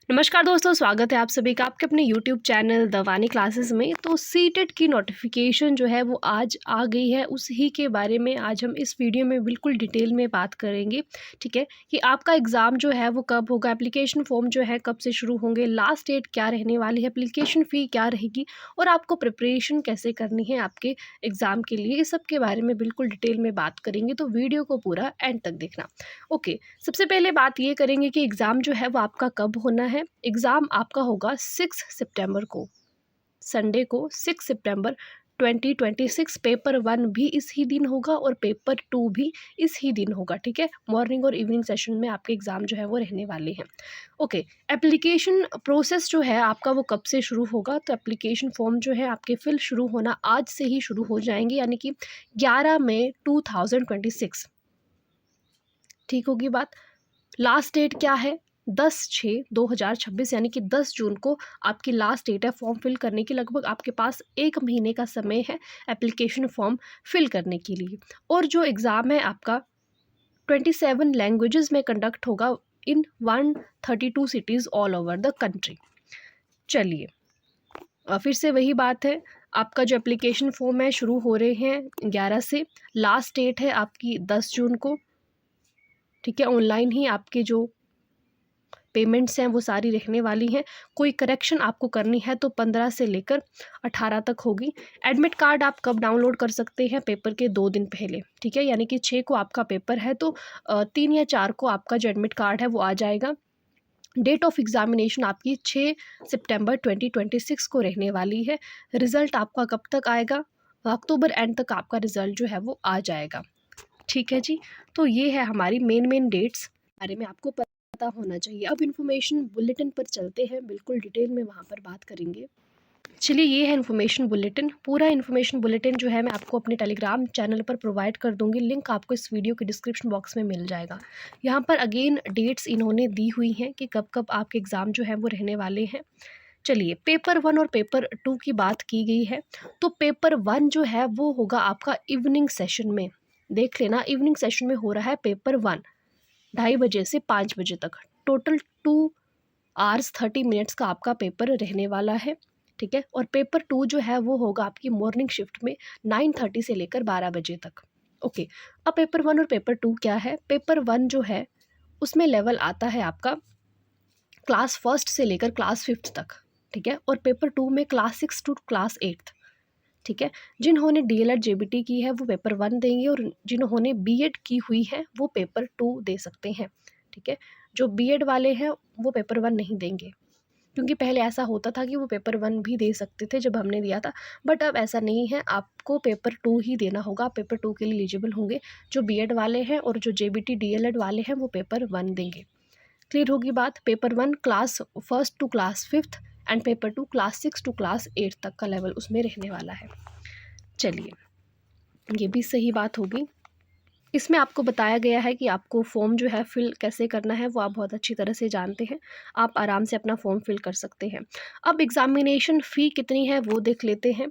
नमस्कार दोस्तों, स्वागत है आप सभी का आपके अपने YouTube channel the Vani classes में। तो सीटेट की नोटिफिकेशन जो है वो आज आ गई है, उसी के बारे में आज हम इस वीडियो में बिल्कुल डिटेल में बात करेंगे। ठीक है कि आपका एग्ज़ाम जो है वो कब होगा, एप्लीकेशन फॉर्म जो है कब से शुरू होंगे, लास्ट डेट क्या रहने वाली है, एप्लीकेशन फ़ी क्या रहेगी और आपको प्रिपरेशन कैसे करनी है आपके एग्ज़ाम के लिए, इस सब के बारे में बिल्कुल डिटेल में बात करेंगे। तो वीडियो को पूरा एंड तक देखना। ओके, सबसे पहले बात ये करेंगे कि एग्ज़ाम जो है वो आपका कब होना है। एग्ज़ाम आपका होगा 6 सितंबर को, संडे को 6 सितंबर 2026। पेपर 1 भी इसी दिन होगा और पेपर 2 भी इसी दिन होगा। ठीक है, मॉर्निंग और इवनिंग सेशन में आपके एग्ज़ाम जो है वो रहने वाले हैं। ओके, एप्लीकेशन प्रोसेस जो है आपका वो कब से शुरू होगा, तो एप्लीकेशन फॉर्म जो है आपके फिल शुरू होना आज से ही शुरू हो जाएंगे, यानी कि 11 मई 2026। ठीक होगी बात। लास्ट डेट क्या है, 10/6/2026, यानी कि 10 जून को आपकी लास्ट डेट है फॉर्म फिल करने की। लगभग आपके पास 1 महीने का समय है एप्लीकेशन फॉर्म फिल करने के लिए। और जो एग्ज़ाम है आपका 27 लैंग्वेजेस में कंडक्ट होगा इन 132 cities all over the country. चलिए, फिर से वही बात है, आपका जो एप्लीकेशन फॉर्म है शुरू हो रहे हैं 11 से, लास्ट डेट है आपकी 10 जून को। ठीक है, ऑनलाइन ही आपके जो पेमेंट्स हैं वो सारी रहने वाली हैं। कोई करेक्शन आपको करनी है तो 15 से लेकर 18 तक होगी। एडमिट कार्ड आप कब डाउनलोड कर सकते हैं, पेपर के 2 दिन पहले। ठीक है, यानी कि 6 को आपका पेपर है तो 3 या 4 को आपका जो एडमिट कार्ड है वो आ जाएगा। डेट ऑफ एग्जामिनेशन आपकी 6 सितंबर 2026 को रहने वाली है। रिज़ल्ट आपका कब तक आएगा, अक्टूबर एंड तक आपका रिज़ल्ट जो है वो आ जाएगा। ठीक है जी, तो ये है हमारी मेन डेट्स बारे में आपको पता होना चाहिए। अब इन्फॉर्मेशन बुलेटिन पर चलते हैं, बिल्कुल डिटेल में वहाँ पर बात करेंगे। चलिए, ये है इन्फॉर्मेशन बुलेटिन। पूरा इन्फॉर्मेशन बुलेटिन जो है मैं आपको अपने टेलीग्राम चैनल पर प्रोवाइड कर दूंगी, लिंक आपको इस वीडियो के डिस्क्रिप्शन बॉक्स में मिल जाएगा। यहाँ पर अगेन डेट्स इन्होंने दी हुई हैं कि कब कब आपके एग्ज़ाम जो है वो रहने वाले हैं। चलिए, पेपर 1 और पेपर 2 की बात की गई है। तो पेपर 1 जो है वो होगा आपका इवनिंग सेशन में। देख लेना, इवनिंग सेशन में हो रहा है पेपर 1, 2:30 से 5 बजे तक। टोटल 2 आवर्स 30 मिनट्स का आपका पेपर रहने वाला है। ठीक है, और पेपर 2 जो है वो होगा आपकी मॉर्निंग शिफ्ट में 9:30 से लेकर 12 बजे तक। ओके, अब पेपर 1 और पेपर 2 क्या है। पेपर 1 जो है उसमें लेवल आता है आपका क्लास फर्स्ट से लेकर क्लास 5th तक। ठीक है, और पेपर 2 में क्लास 6 टू क्लास 8th। ठीक है, जिन्होंने डीएलएड जेबीटी की है वो पेपर 1 देंगे और जिन्होंने बीएड की हुई है वो पेपर 2 दे सकते हैं। ठीक है, जो बीएड वाले हैं वो पेपर 1 नहीं देंगे, क्योंकि पहले ऐसा होता था कि वो पेपर 1 भी दे सकते थे जब हमने दिया था, बट अब ऐसा नहीं है, आपको पेपर 2 ही देना होगा। आप पेपर 2 के लिए एलिजिबल होंगे। जो बीएड वाले हैं और जो जेबीटी डीएलएड वाले हैं वो पेपर 1 देंगे। क्लियर होगी बात। Paper 1 class first to class 5th and paper 2 class 6 to class 8 तक का लेवल उसमें रहने वाला है। चलिए, ये भी सही बात होगी। इसमें आपको बताया गया है कि आपको फॉर्म जो है फिल कैसे करना है, वो आप बहुत अच्छी तरह से जानते हैं। आप आराम से अपना फॉर्म फिल कर सकते हैं। अब एग्जामिनेशन फ़ी कितनी है वो देख लेते हैं।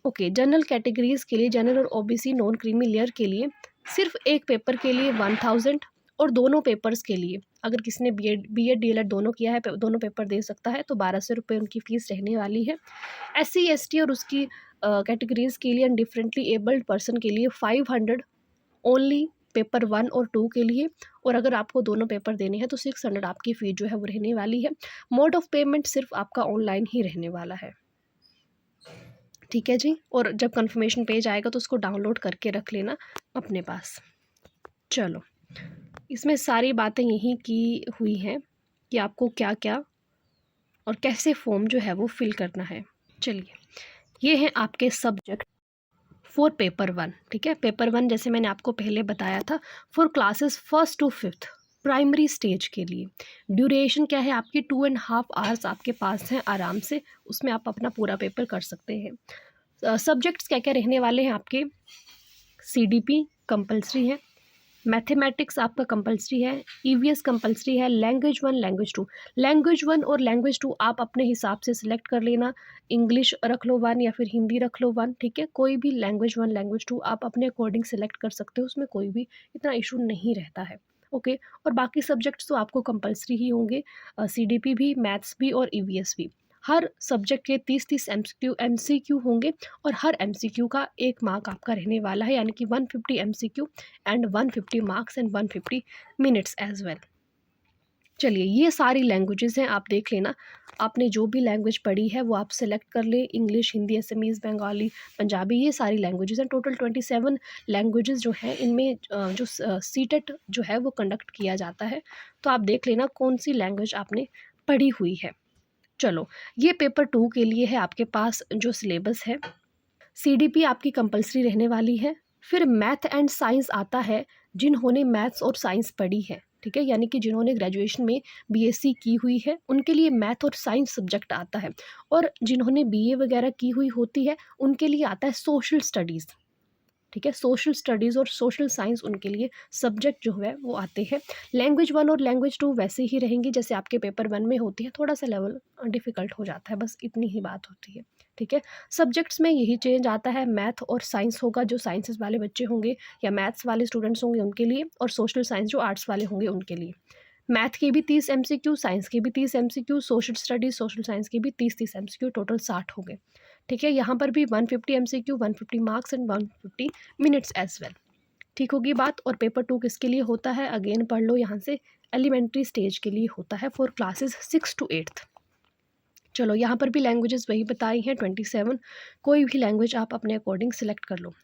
ओके, जनरल कैटेगरीज़ के लिए, जनरल और ओबीसी नॉन क्रीमी लेयर के लिए सिर्फ एक पेपर के लिए 1000, और दोनों पेपर्स के लिए अगर किसी ने बीएड डीएलएड दोनों किया है, दोनों पेपर दे सकता है, तो 1200 रुपये उनकी फ़ीस रहने वाली है। एससी एसटी और उसकी कैटेगरीज़ के लिए एंड डिफरेंटली एबल्ड पर्सन के लिए 500 ओनली पेपर 1 और 2 के लिए। और अगर आपको दोनों पेपर देने हैं तो 600 आपकी फ़ीस जो है वो रहने वाली है। मोड ऑफ पेमेंट सिर्फ आपका ऑनलाइन ही रहने वाला है। ठीक है जी, और जब कंफर्मेशन पेज आएगा तो उसको डाउनलोड करके रख लेना अपने पास। चलो, इसमें सारी बातें यही की हुई हैं कि आपको क्या क्या और कैसे फॉर्म जो है वो फिल करना है। चलिए, ये हैं आपके सब्जेक्ट फॉर पेपर 1। ठीक है, पेपर 1 जैसे मैंने आपको पहले बताया था, for classes first to 5th primary stage के लिए। ड्यूरेशन क्या है आपकी, 2.5 आवर्स आपके पास हैं आराम से, उसमें आप अपना पूरा पेपर कर सकते हैं। सब्जेक्ट्स क्या क्या रहने वाले हैं आपके, सीडीपी कंपलसरी है, मैथमेटिक्स आपका कंपलसरी है, ईवीएस कंपलसरी है, लैंग्वेज 1 लैंग्वेज 2। लैंग्वेज 1 और लैंग्वेज 2 आप अपने हिसाब से सिलेक्ट कर लेना। इंग्लिश रख लो 1 या फिर हिंदी रख लो 1। ठीक है, कोई भी लैंग्वेज 1 लैंग्वेज 2 आप अपने अकॉर्डिंग सेलेक्ट कर सकते हो, उसमें कोई भी इतना इशू नहीं रहता है। ओके। और बाकी सब्जेक्ट्स तो आपको कंपलसरी ही होंगे, सीडीपी भी, मैथ्स भी और ईवीएस भी। हर सब्जेक्ट के 30-30 एमसीक्यू होंगे और हर एमसीक्यू का 1 मार्क आपका रहने वाला है, यानी कि 150 MCQ and 150 marks and 150 minutes as well. चलिए, ये सारी लैंग्वेजेज़ हैं, आप देख लेना। आपने जो भी लैंग्वेज पढ़ी है वो आप सेलेक्ट कर लें, इंग्लिश, हिंदी, असमीज़, बंगाली, पंजाबी, ये सारी लैंग्वेजेज़ हैं। टोटल 27 लैंग्वेजेज़ जो हैं इनमें जो सीटेट जो है वो कंडक्ट किया जाता है। तो आप देख लेना कौन सी लैंग्वेज आपने पढ़ी हुई है। चलो, ये पेपर 2 के लिए है आपके पास जो सिलेबस है। सीडीपी आपकी कंपल्सरी रहने वाली है। फिर मैथ एंड साइंस आता है, जिन्होंने मैथ्स और साइंस पढ़ी है, ठीक है? यानी कि जिन्होंने ग्रेजुएशन में बीएससी की हुई है, उनके लिए मैथ और साइंस सब्जेक्ट आता है। और जिन्होंने बीए वगैरह की हुई होती है, उनके लिए आता है सोशल स्टडीज़, ठीक है? सोशल स्टडीज़ और सोशल साइंस उनके लिए सब्जेक्ट जो है वो आते हैं। लैंग्वेज 1 और लैंग्वेज 2 वैसे ही रहेंगी जैसे आपके पेपर 1 में होती है, थोड़ा-सा लेवल डिफ़िकल्ट हो जाता है, बस इतनी ही बात होती है, ठीक है? सब्जेक्ट्स में यही चेंज आता है, मैथ और साइंस होगा जो साइंसेज़ वाले बच्चे होंगे या मैथ्स वाले स्टूडेंट्स होंगे उनके लिए, और सोशल साइंस जो आर्ट्स वाले होंगे उनके लिए। मैथ के भी 30 एमसीक्यू, साइंस के भी 30 MCQ, social studies, social science के भी 30-30 एमसीक्यू, टोटल 60 हो गए। ठीक है? यहाँ पर भी 150 MCQ, 150 marks and 150 minutes as well. ठीक होगी बात। और पेपर 2 किसके लिए होता है? अगेन पढ़ लो यहाँ से, एलिमेंट्री स्टेज के लिए होता है फॉर क्लासेस 6 टू 8th। चलो, यहाँ पर भी लैंग्वेजेज़ वही बताई हैं 27, कोई भी लैंग्वेज आप अपने अकॉर्डिंग सेलेक्ट कर लो।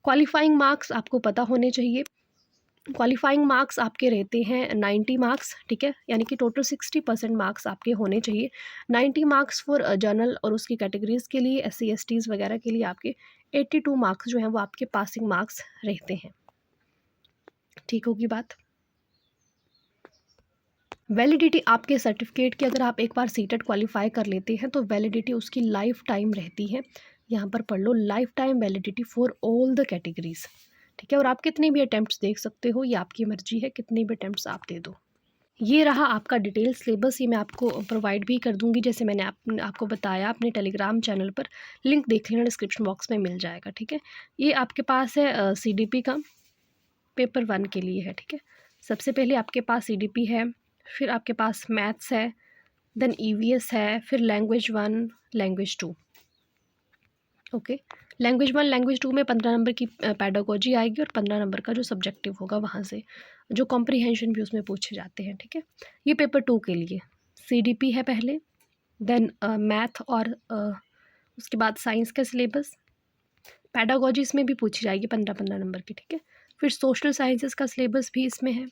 क्वालिफाइंग मार्क्स आपको पता होने चाहिए। क्वालिफाइंग मार्क्स आपके रहते हैं 90 मार्क्स, ठीक है? यानी कि टोटल 60% मार्क्स आपके होने चाहिए। 90 मार्क्स फॉर जनरल और उसकी कैटेगरीज़ के लिए, एससी एसटीज़ वगैरह के लिए आपके 82 मार्क्स जो हैं वो आपके पासिंग मार्क्स रहते हैं। ठीक होगी बात। वैलिडिटी आपके सर्टिफिकेट की, अगर आप एक बार सीटेट क्वालिफाई कर लेते हैं तो वैलिडिटी उसकी लाइफ टाइम रहती है। यहाँ पर पढ़ लो, life time validity for all the categories, ठीक है? और आप कितने भी अटेम्प्ट्स देख सकते हो, ये आपकी मर्जी है, कितने भी अटेम्प्ट्स आप दे दो। ये रहा आपका डिटेल सिलेबस, ये मैं आपको प्रोवाइड भी कर दूँगी, जैसे मैंने आपको बताया अपने टेलीग्राम चैनल पर, लिंक देख लेना, डिस्क्रिप्शन बॉक्स में मिल जाएगा, ठीक है? ये आपके पास है सीडीपी का, पेपर 1 के लिए है, ठीक है? सबसे पहले आपके पास सीडीपी है, फिर आपके पास मैथ्स है, देन ईवीएस है, फिर language 1, language 2, okay. Language 1, language 2 में 15 नंबर की पेडागोजी आएगी और 15 नंबर का जो सब्जेक्टिव होगा वहाँ से, जो कॉम्प्रिहेंशन भी उसमें पूछे जाते हैं, ठीक है? ये पेपर 2 के लिए सीडीपी है पहले, देन मैथ और उसके बाद साइंस का सिलेबस। पेडागोजी इसमें भी पूछी जाएगी 15-15 नंबर की, ठीक है? फिर सोशल साइंसेस का सिलेबस भी इसमें है,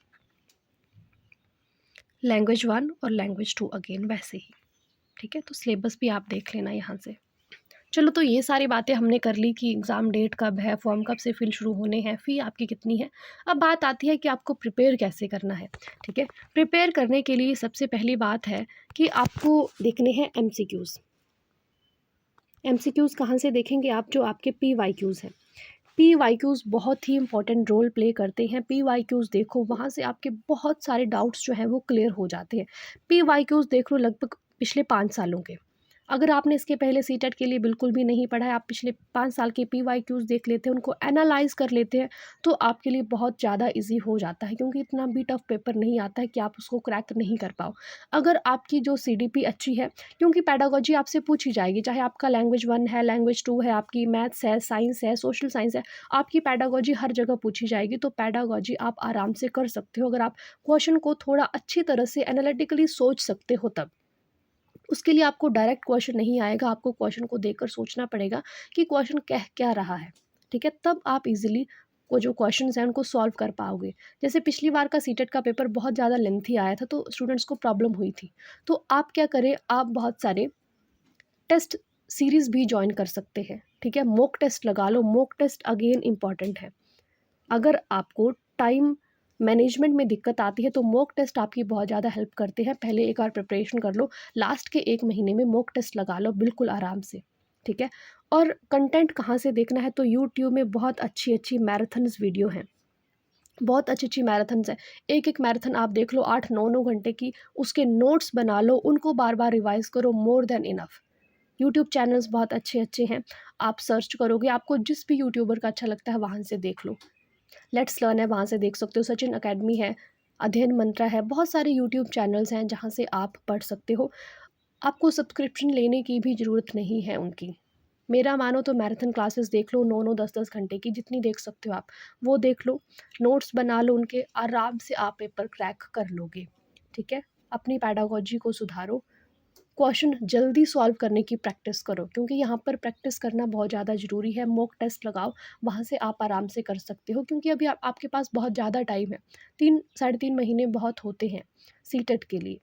लैंग्वेज 1 और लैंग्वेज 2 अगेन वैसे ही, ठीक है? तो सिलेबस भी आप देख लेना यहाँ से। चलो, तो ये सारी बातें हमने कर ली कि एग्ज़ाम डेट कब है, फॉर्म कब से फिल शुरू होने हैं, फ़ी आपकी कितनी है। अब बात आती है कि आपको प्रिपेयर कैसे करना है, ठीक है? प्रिपेयर करने के लिए सबसे पहली बात है कि आपको देखने हैं एमसीक्यूज़। एमसीक्यूज़ कहाँ से देखेंगे आप? जो आपके पीवाईक्यूज़ हैं। पीवाईक्यूज़ बहुत ही इंपॉर्टेंट रोल प्ले करते हैं। पीवाईक्यूज़ देखो, वहाँ से आपके बहुत सारे डाउट्स जो हैं वो क्लियर हो जाते हैं। पीवाईक्यूज़ देख लो लगभग पिछले 5 सालों के। अगर आपने इसके पहले सीटेट के लिए बिल्कुल भी नहीं पढ़ा है, आप पिछले 5 साल के पीवाईक्यूज़ देख लेते हैं, उनको एनालाइज़ कर लेते हैं, तो आपके लिए बहुत ज़्यादा ईज़ी हो जाता है, क्योंकि इतना भी टफ पेपर नहीं आता है कि आप उसको क्रैक नहीं कर पाओ। अगर आपकी जो सीडीपी अच्छी है, क्योंकि पेडागोजी आपसे पूछी जाएगी, चाहे आपका लैंग्वेज 1 है, लैंग्वेज 2 है, आपकी मैथ्स है, साइंस है, सोशल साइंस है, आपकी पेडागोजी हर जगह पूछी जाएगी, तो पेडागोजी आप आराम से कर सकते हो, अगर आप क्वेश्चन को थोड़ा अच्छी तरह से एनालिटिकली सोच सकते हो तब। उसके लिए आपको डायरेक्ट क्वेश्चन नहीं आएगा, आपको क्वेश्चन को देखकर सोचना पड़ेगा कि क्वेश्चन कह क्या रहा है, ठीक है? तब आप इजीली वो जो क्वेश्चंस हैं उनको सॉल्व कर पाओगे। जैसे पिछली बार का सीटेट का पेपर बहुत ज़्यादा लेंथी आया था, तो स्टूडेंट्स को प्रॉब्लम हुई थी। तो आप क्या करें, आप बहुत सारे टेस्ट सीरीज़ भी जॉइन कर सकते हैं, ठीक है? मॉक टेस्ट लगा लो, मॉक टेस्ट अगेन इम्पॉर्टेंट है। अगर आपको टाइम मैनेजमेंट में दिक्कत आती है तो मॉक टेस्ट आपकी बहुत ज़्यादा हेल्प करते हैं। पहले एक बार प्रिपरेशन कर लो, लास्ट के 1 महीने में मॉक टेस्ट लगा लो बिल्कुल आराम से, ठीक है? और कंटेंट कहाँ से देखना है, तो यूट्यूब में बहुत अच्छी-अच्छी मैराथन्स वीडियो हैं, बहुत अच्छी-अच्छी मैराथन्स हैं। एक-एक मैराथन आप देख लो 8-9-9 घंटे की, उसके नोट्स बना लो, उनको बार-बार रिवाइज़ करो, more than enough. YouTube channels बहुत अच्छे-अच्छे हैं, आप सर्च करोगे, आपको जिस भी यूट्यूबर का अच्छा लगता है वहाँ से देख लो। लेट्स लर्न है, वहाँ से देख सकते हो। सचिन अकेडमी है, अध्ययन मंत्रा है, बहुत सारे यूट्यूब चैनल्स हैं जहाँ से आप पढ़ सकते हो। आपको सब्सक्रिप्शन लेने की भी ज़रूरत नहीं है उनकी। मेरा मानो तो मैराथन क्लासेस देख लो, 9-9 10-10 घंटे की जितनी देख सकते हो आप, वो देख लो। नोट्स बना लो उनके, आराम से आप पेपर क्रैक कर लोगे, ठीक है? अपनी पेडागोजी को सुधारो, क्वेश्चन जल्दी सॉल्व करने की प्रैक्टिस करो, क्योंकि यहाँ पर प्रैक्टिस करना बहुत ज़्यादा ज़रूरी है। मॉक टेस्ट लगाओ, वहाँ से आप आराम से कर सकते हो, क्योंकि अभी आपके पास बहुत ज़्यादा टाइम है। 3 साढ़े 3 महीने बहुत होते हैं सीटेट के लिए,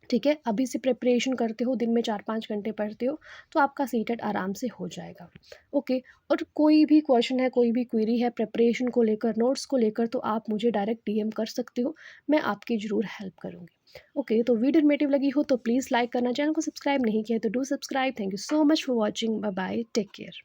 ठीक है? अभी से प्रिपरेशन करते हो, दिन में 4-5 घंटे पढ़ते हो, तो आपका सीटेट आराम से हो जाएगा। ओके, और कोई भी क्वेश्चन है, कोई भी क्वेरी है प्रिपरेशन को लेकर, नोट्स को लेकर, तो आप मुझे डायरेक्ट डीएम कर सकते हो, मैं आपकी ज़रूर हेल्प करूँगी। ओके, तो वीडियो इन्फॉर्मेटिव लगी हो तो प्लीज़ लाइक करना, चैनल को सब्सक्राइब नहीं किया है तो do subscribe. Thank you so much for watching. Bye bye, take care.